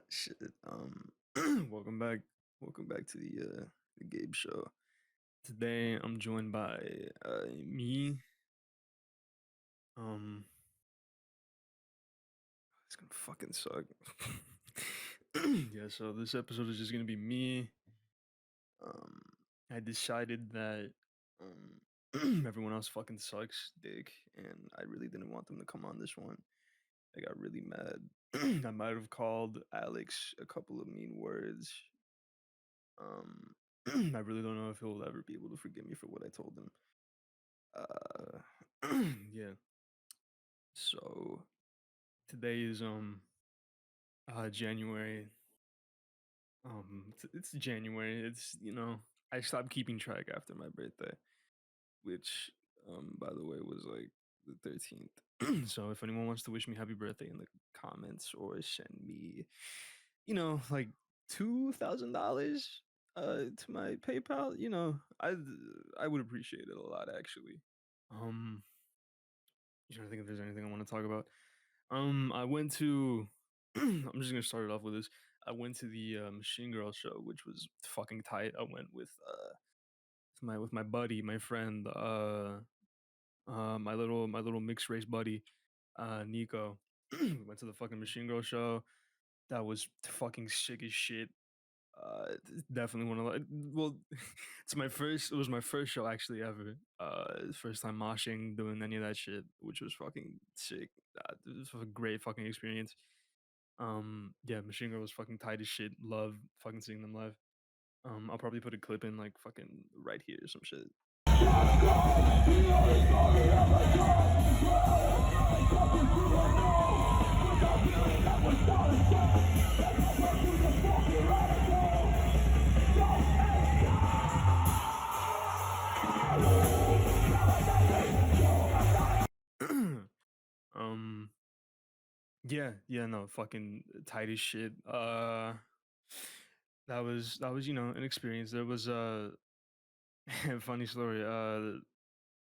Shit. Welcome back. Welcome back to the Gabe show. Today I'm joined by me. Um, it's gonna fucking suck. Yeah. So this episode is just gonna be me. Um, I decided that everyone else fucking sucks dick, and I really didn't want them to come on this one. I got really mad. I might have called Alex a couple of mean words. Um, I really don't know if he'll ever be able to forgive me for what I told him. Yeah. So today is January. It's January. I stopped keeping track after my birthday, which by the way was like the 13th. So if anyone wants to wish me happy birthday in the comments or send me, like $2,000 to my PayPal, I would appreciate it a lot actually. Um trying to think if there's anything I want to talk about. I went to I'm just gonna start it off with this. I went to the Machine Girl show, which was fucking tight. I went with my buddy, my friend, my little mixed race buddy, Nico. We went to the fucking Machine Girl show. That was fucking sick as shit. Definitely one of the well, it was my first show actually ever. First time moshing, doing any of that shit, which was fucking sick. It was a great fucking experience. Yeah, Machine Girl was fucking tight as shit. Love fucking seeing them live. I'll probably put a clip in like fucking right here or some shit. um, yeah, yeah, no, fucking tight as shit. That was an experience. There was a funny story.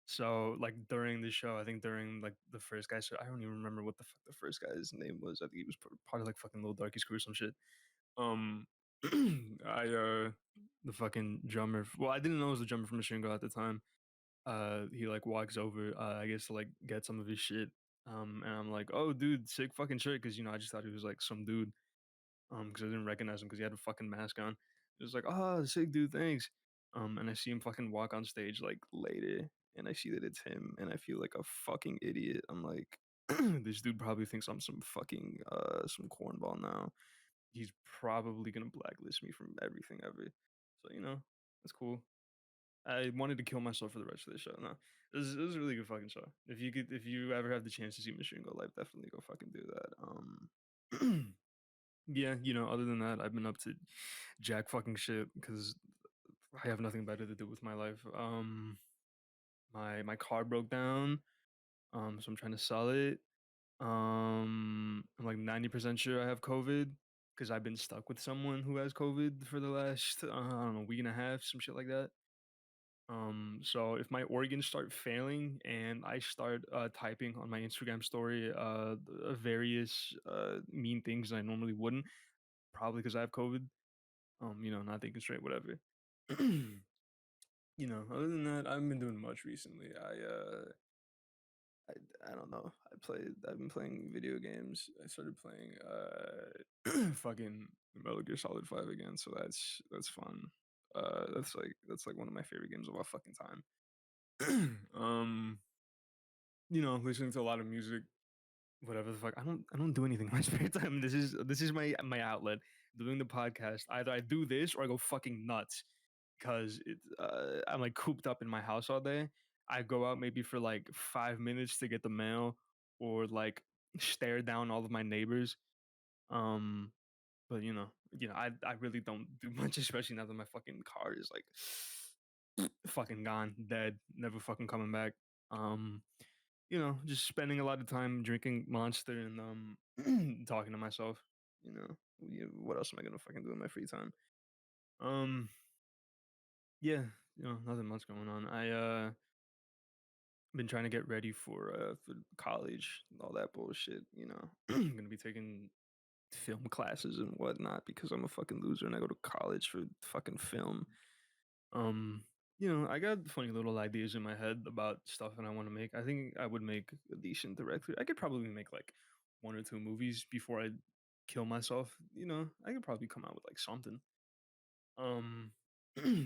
So like during the show, I think during like the first guy, so I don't even remember what the fuck the first guy's name was. I think he was part of like fucking Little Darky's crew or some shit. Um, I the fucking drummer. Well, I didn't know it was the drummer from Machine Girl at the time. He like walks over, I guess to like get some of his shit. And I'm like, oh, dude, sick fucking shirt, because I just thought he was like some dude. Because I didn't recognize him because he had a fucking mask on. It was like, oh, sick dude, thanks. And I see him fucking walk on stage like later, and I see that it's him, and I feel like a fucking idiot. I'm like, this dude probably thinks I'm some fucking some cornball now. He's probably gonna blacklist me from everything ever. So that's cool. I wanted to kill myself for the rest of the show. No, it was a really good fucking show. If you ever have the chance to see Machine Go live, definitely go fucking do that. Yeah, other than that, I've been up to jack fucking shit because I have nothing better to do with my life. My car broke down, so I'm trying to sell it. I'm like 90% sure I have COVID because I've been stuck with someone who has COVID for the last I don't know, week and a half, some shit like that. So if my organs start failing and I start typing on my Instagram story various mean things I normally wouldn't, probably because I have COVID. Not thinking straight, whatever. Other than that, I haven't been doing much recently. I don't know. I've been playing video games. I started playing fucking Metal Gear Solid 5 again, so that's fun. That's like one of my favorite games of all fucking time. Listening to a lot of music, whatever the fuck. I don't do anything in my spare time. This is my outlet. Doing the podcast. Either I do this or I go fucking nuts because I'm like cooped up in my house all day. I go out maybe for like 5 minutes to get the mail or like stare down all of my neighbors. Um, but I really don't do much, especially now that my fucking car is like fucking gone, dead, never fucking coming back. Um, just spending a lot of time drinking Monster and talking to myself. What else am I gonna fucking do in my free time? Um, yeah, nothing much going on. I been trying to get ready for college and all that bullshit. Gonna be taking film classes and whatnot because I'm a fucking loser and I go to college for fucking film. Um, I got funny little ideas in my head about stuff that I want to make. I think I would make a decent director. I could probably make like one or two movies before I kill myself. I could probably come out with like something. Um,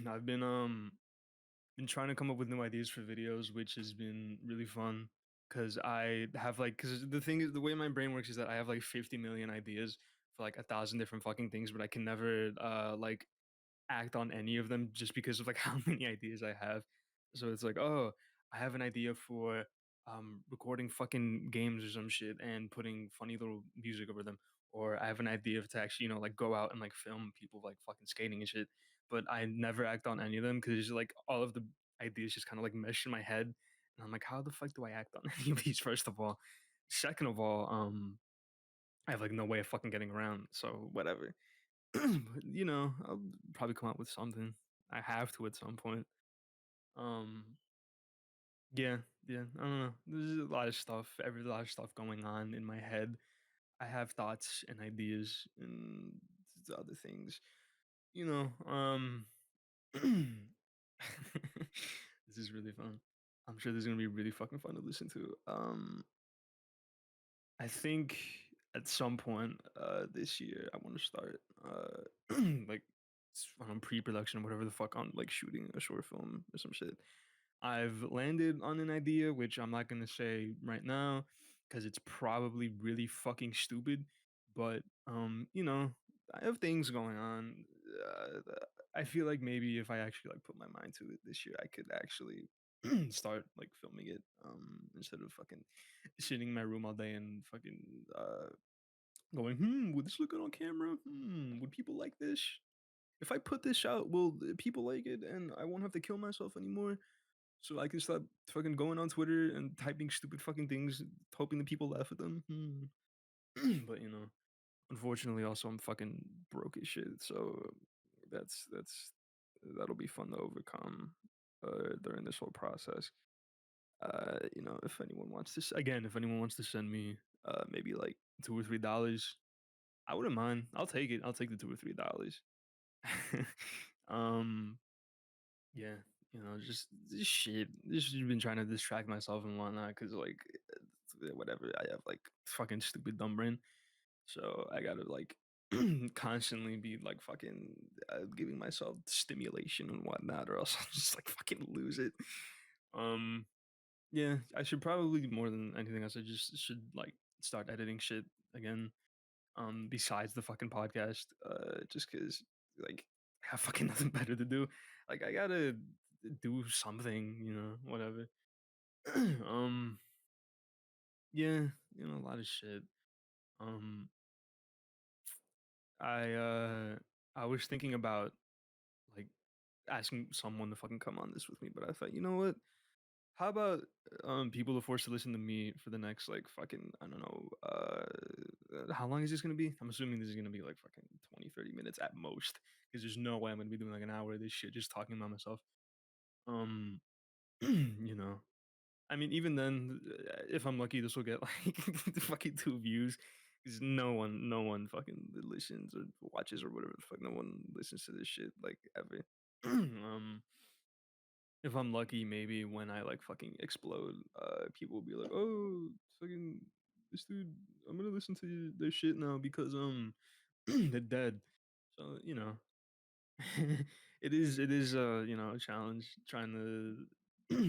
I've been trying to come up with new ideas for videos, which has been really fun because I have like because the thing is the way my brain works is that I have like 50 million ideas for like 1,000 different fucking things, but I can never like act on any of them just because of like how many ideas I have. So it's like, oh, I have an idea for recording fucking games or some shit and putting funny little music over them. Or I have an idea of to actually, like go out and like film people like fucking skating and shit. But I never act on any of them because like all of the ideas just kind of like mesh in my head. And I'm like, how the fuck do I act on any of these, first of all? Second of all, I have like no way of fucking getting around. So whatever. But, I'll probably come out with something. I have to at some point. Um, yeah, yeah. I don't know. There's a lot of stuff, every lot of stuff going on in my head. I have thoughts and ideas and other things. You know, um, this is really fun. I'm sure this is gonna be really fucking fun to listen to. I think at some point this year I want to start like pre-production or whatever the fuck on like shooting a short film or some shit. I've landed on an idea which I'm not gonna say right now because it's probably really fucking stupid, but I have things going on. I feel like maybe if I actually like put my mind to it this year, I could actually start like filming it instead of fucking sitting in my room all day and fucking going, would this look good on camera? Would people like this? If I put this out, will people like it and I won't have to kill myself anymore? So I can stop fucking going on Twitter and typing stupid fucking things, hoping that people laugh at them. But unfortunately, also I'm fucking broke as shit. So that'll be fun to overcome during this whole process. If anyone wants to, again, if anyone wants to send me maybe like $2 or $3, I wouldn't mind. I'll take it. I'll take the $2 or $3. um, yeah, just shit. Just been trying to distract myself and whatnot because like whatever. I have like fucking stupid dumb brain, so I gotta like constantly be like fucking giving myself stimulation and whatnot, or else I'll just like fucking lose it. Um, yeah, I should probably more than anything else. I just should like start editing shit again. Besides the fucking podcast, just because like I have fucking nothing better to do. Like I gotta do something, whatever. um, yeah, a lot of shit. Um, I uh, I was thinking about like asking someone to fucking come on this with me, but I thought, you know what? How about people are forced to listen to me for the next like fucking I don't know how long is this gonna be? I'm assuming this is gonna be like fucking 20, 30 minutes at most because there's no way I'm gonna be doing like an hour of this shit just talking about myself. Um, you know, I mean even then, if I'm lucky, this will get like fucking 2 views because no one fucking listens or watches or whatever the fuck. No one listens to this shit like ever. um if I'm lucky, maybe when I like fucking explode, people will be like, "Oh, fucking this dude, I'm gonna listen to their shit now because they're dead." So it is a challenge trying to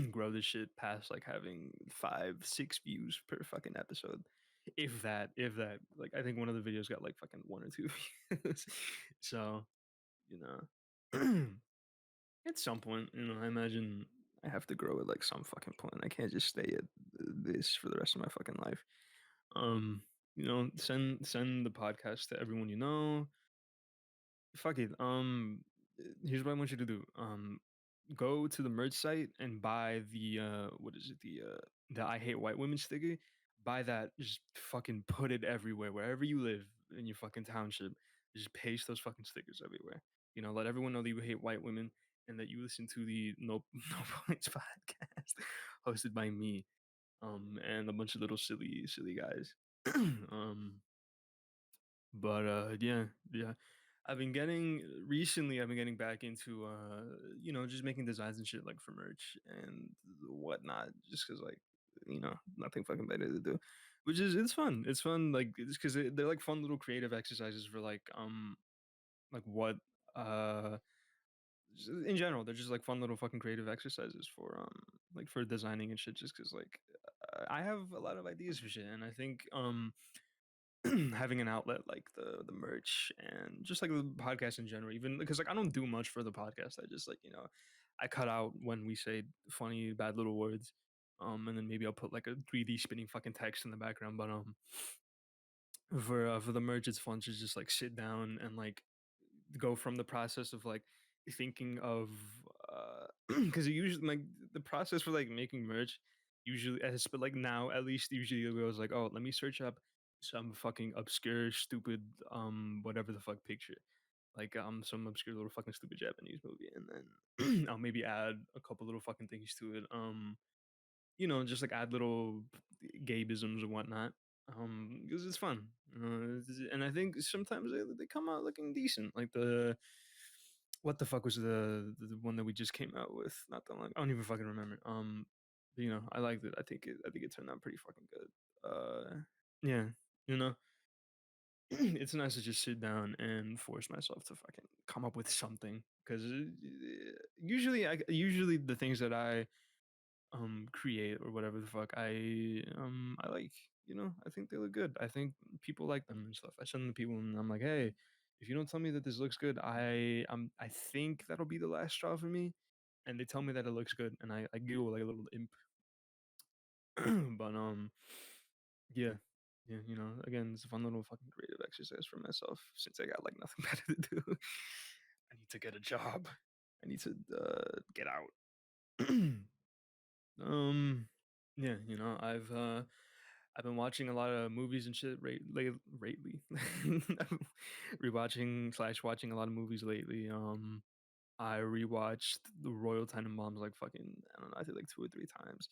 grow this shit past like having 5, 6 views per fucking episode, if that. Like I think one of the videos got like fucking 1 or 2 views. So you know. At some point, I imagine I have to grow at like some fucking point. I can't just stay at this for the rest of my fucking life. Um, send the podcast to everyone you know. Fuck it. Here's what I want you to do. Go to the merch site and buy the what is it? The I hate white women sticker. Buy that. Just fucking put it everywhere, wherever you live in your fucking township. Just paste those fucking stickers everywhere. Let everyone know that you hate white women and that you listen to the No No Points podcast hosted by me, and a bunch of little silly guys. um, But yeah, yeah. I've been getting recently. I've been getting back into just making designs and shit like for merch and whatnot. Just because like nothing fucking better to do, which is it's fun. It's fun like it's because they're like fun little creative exercises for like what uh in general they're just like fun little fucking creative exercises for like for designing and shit. Just because like I have a lot of ideas for shit, and I think having an outlet like the merch and just like the podcast in general, even because like I don't do much for the podcast. I just like I cut out when we say funny bad little words, and then maybe I'll put like a 3D spinning fucking text in the background. But for the merch, it's fun to just like sit down and like go from the process of like thinking of because usually like the process for like making merch usually as but like now at least usually it goes like, oh, let me search up some fucking obscure stupid whatever the fuck picture, like some obscure little fucking stupid Japanese movie, and then I'll maybe add a couple little fucking things to it, just like add little Gabeisms and whatnot. Because it's fun, and I think sometimes they come out looking decent. Like the what the fuck was the one that we just came out with not that long? I don't even fucking remember. I liked it. I think it turned out pretty fucking good. Yeah, you know, it's nice to just sit down and force myself to fucking come up with something because usually the things that I create or whatever the fuck I like, I think they look good. I think people like them and stuff. I send them to people and I'm like, hey, if you don't tell me that this looks good, I think that'll be the last straw for me. And they tell me that it looks good and I giggle like a little imp. But yeah, yeah, again, it's a fun little fucking creative exercise for myself since I got like nothing better to do. I need to get a job. I need to get out. Um, yeah, I've been watching a lot of movies and shit lately. Rewatching slash watching a lot of movies lately. I rewatched The Royal Tenenbaums like fucking I don't know, I think like 2 or 3 times,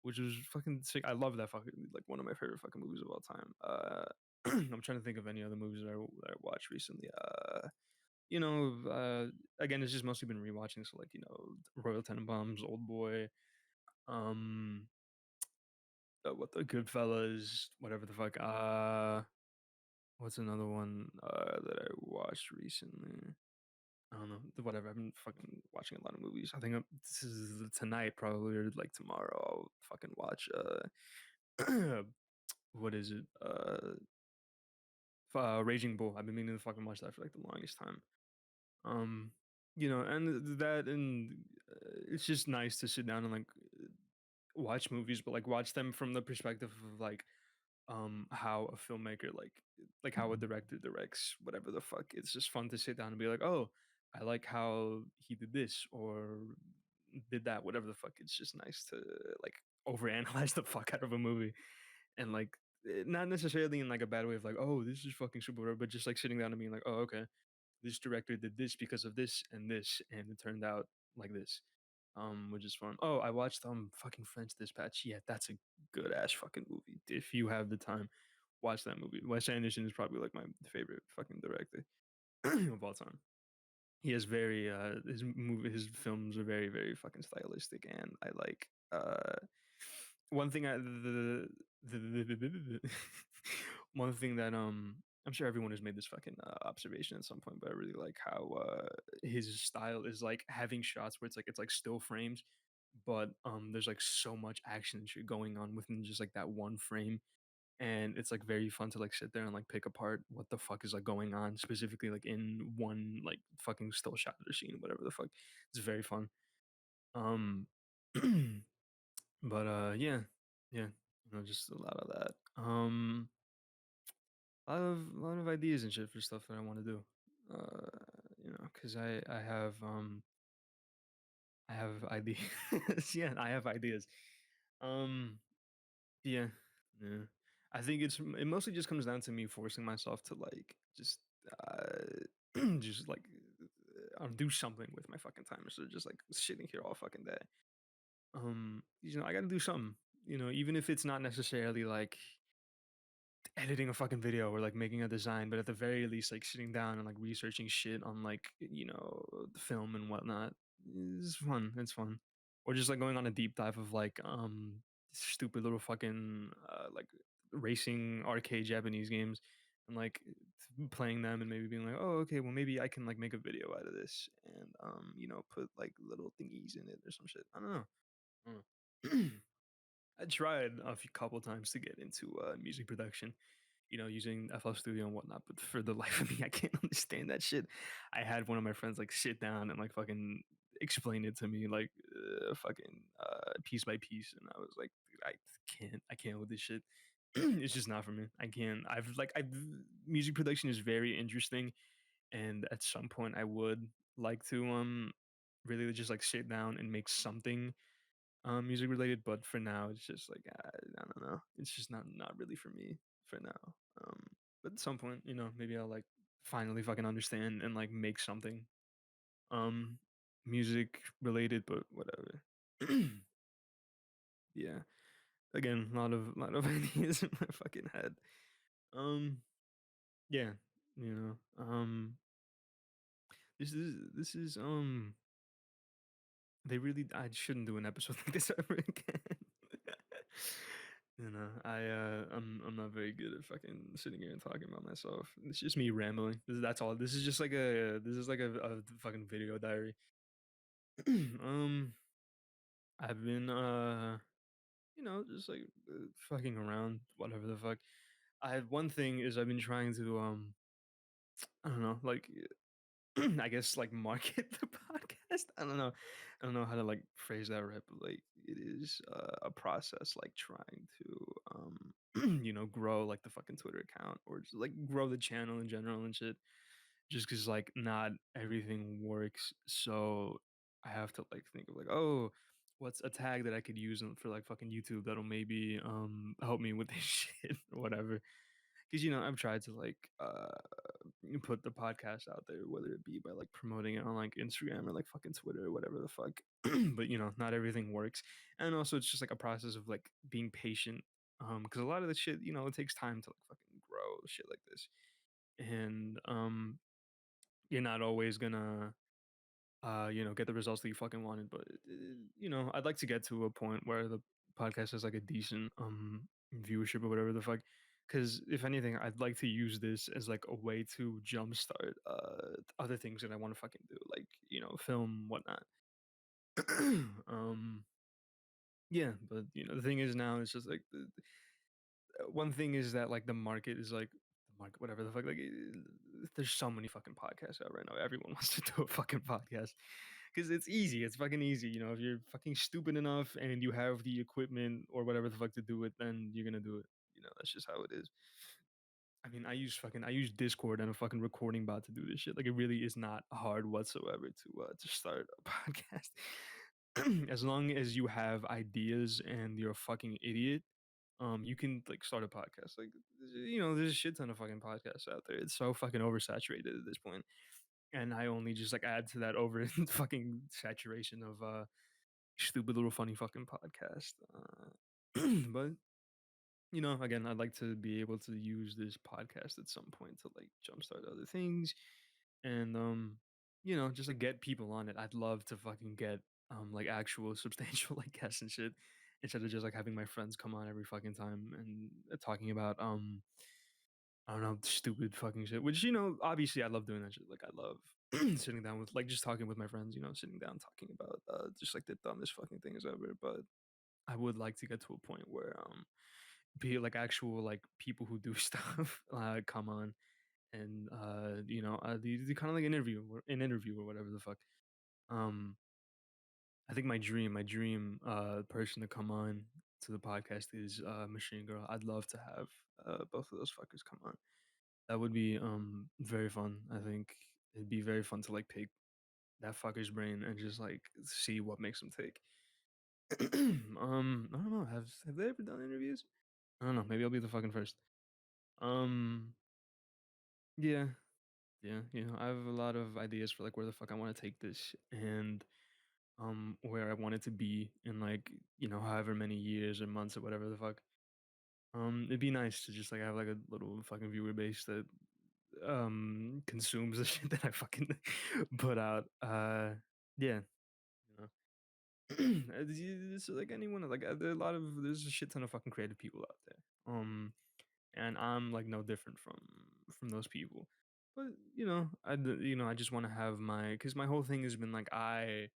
which was fucking sick. I love that fucking like one of my favorite fucking movies of all time. I'm trying to think of any other movies that I watched recently. You know, uh, again, it's just mostly been rewatching. So like Royal Tenenbaums, Old Boy, um, what the Goodfellas, whatever the fuck. What's another one that I watched recently? I don't know. Whatever. I've been fucking watching a lot of movies. I think this is tonight probably or like tomorrow. I'll fucking watch. What is it? Raging Bull. I've been meaning to fucking watch that for like the longest time. Um, and that and it's just nice to sit down and like watch movies, but like watch them from the perspective of like how a filmmaker like how a director directs whatever the fuck. It's just fun to sit down and be like, oh, I like how he did this or did that, whatever the fuck. It's just nice to like overanalyze the fuck out of a movie and like not necessarily in like a bad way of like, oh, this is fucking super, but just like sitting down and being like, oh, okay, this director did this because of this and it turned out like this, which is fun. Oh, I watched fucking French Dispatch. Yeah, that's a good ass fucking movie. If you have the time, watch that movie. Wes Anderson is probably like my favorite fucking director of all time. He has very his films are very very fucking stylistic, and I like one thing the one thing that I'm sure everyone has made this fucking observation at some point, but I really like how his style is like having shots where it's like still frames, but there's like so much action and shit going on within just like that one frame, and it's like very fun to like sit there and like pick apart what the fuck is like going on specifically like in one like fucking still shot of the scene, whatever the fuck. It's very fun. Um, but yeah, yeah, just a lot of that. A lot of ideas and shit for stuff that I want to do. Because I have ideas. Yeah, I have ideas. Um, yeah, yeah. I think it mostly just comes down to me forcing myself to like just just like do something with my fucking time instead of just like sitting here all fucking day. I got to do something. Even if it's not necessarily like editing a fucking video or like making a design, but at the very least, like sitting down and like researching shit on like the film and whatnot is fun. It's fun, or just like going on a deep dive of like stupid little fucking like racing arcade Japanese games and like playing them and maybe being like, oh okay, well maybe I can like make a video out of this and put like little thingies in it or some shit. I don't know. I don't know. I tried a few couple times to get into music production, using FL Studio and whatnot. But for the life of me, I can't understand that shit. I had one of my friends like sit down and like fucking explain it to me like fucking piece by piece, and I was like, dude, I can't with this shit. It's just not for me. I can't. I music production is very interesting, and at some point I would like to really just like sit down and make something music related, but for now it's just like I don't know, it's just not really for me for now. um but at some point, maybe I'll like finally fucking understand and like make something um music related, but whatever. Yeah, again, a lot of ideas in my fucking head. um yeah, you know this is they really, I shouldn't do an episode like this ever again. I'm not very good at fucking sitting here and talking about myself. It's just me rambling. That's all. This is like a fucking video diary. um, I've been just like fucking around, whatever the fuck. I One thing is I've been trying to I don't know, like I guess like market the podcast. I don't know how to like phrase that right, but like it is a process like trying to grow like the fucking Twitter account or just like grow the channel in general and shit. Just because like not everything works, so I have to like think of like, oh, what's a tag that I could use for like fucking YouTube that'll maybe help me with this shit or whatever. Because I've tried to like put the podcast out there, whether it be by like promoting it on like Instagram or like fucking Twitter or whatever the fuck. But not everything works, and also it's just like a process of like being patient. Because a lot of the shit, it takes time to like fucking grow shit like this, and you're not always gonna get the results that you fucking wanted. But I'd like to get to a point where the podcast has like a decent viewership or whatever the fuck. Because if anything, I'd like to use this as like a way to jumpstart other things that I want to fucking do, like film, whatnot. um, yeah, but the thing is now it's just like one thing is that like the market is like the market, whatever the fuck. Like, there's so many fucking podcasts out right now. Everyone wants to do a fucking podcast because it's easy. It's fucking easy. If you're fucking stupid enough and you have the equipment or whatever the fuck to do it, then you're gonna do it. That's just how it is. I mean, I use Discord and a fucking recording bot to do this shit. Like, it really is not hard whatsoever to start a podcast. As long as you have ideas and you're a fucking idiot, you can like start a podcast. Like, there's a shit ton of fucking podcasts out there. It's so fucking oversaturated at this point, and I only just like add to that over fucking saturation of stupid little funny fucking podcast. But again, I'd like to be able to use this podcast at some point to like jumpstart other things, and just like get people on it. I'd love to fucking get like actual substantial like guests and shit, instead of just like having my friends come on every fucking time and talking about I don't know, stupid fucking shit. Which obviously I love doing that shit. Like, I love sitting down with like just talking with my friends. Sitting down talking about just like the dumbest fucking things ever. But I would like to get to a point where be like actual like people who do stuff come on and the kind of like an interview or whatever the fuck. um I think my dream person to come on to the podcast is Machine Girl. I'd love to have both of those fuckers come on. That would be very fun. I think it'd be very fun to like pick that fucker's brain and just like see what makes him tick. I don't know. Have they ever done interviews? I don't know. Maybe I'll be the fucking first. Um, yeah, yeah. I have a lot of ideas for like where the fuck I want to take this and where I want it to be in like however many years or months or whatever the fuck. It'd be nice to just like have like a little fucking viewer base that consumes the shit that I fucking put out. Yeah, you know. It's like anyone like there are a lot of there's a shit ton of fucking creative people out there. And I'm like no different from those people. But I just want to have my because my whole thing has been like I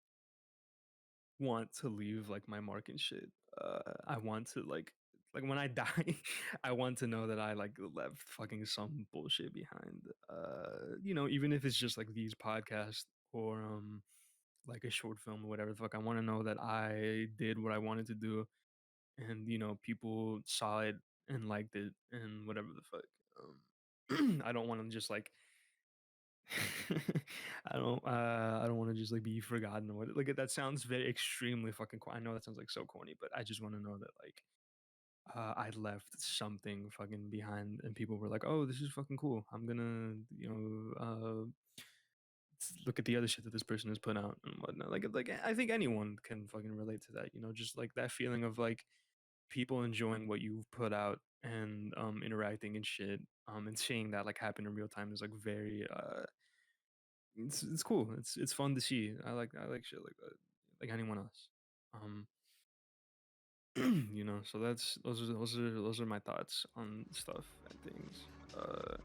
want to leave like my mark and shit. I want to like when I die, I want to know that I like left fucking some bullshit behind. Even if it's just like these podcasts or like a short film or whatever the fuck. I want to know that I did what I wanted to do, and people saw it and liked it and whatever the fuck. I don't want to just like I don't want to just like be forgotten or what. Like that sounds very extremely fucking. I know that sounds like so corny, but I just want to know that like I left something fucking behind, and people were like, "Oh, this is fucking cool. I'm gonna look at the other shit that this person has put out and whatnot." Like I think anyone can fucking relate to that. Just like that feeling of like people enjoying what you've put out and interacting and shit. And seeing that like happen in real time is like very it's cool. It's fun to see. I like shit like that, like anyone else. Um, so those are my thoughts on stuff and things. Uh,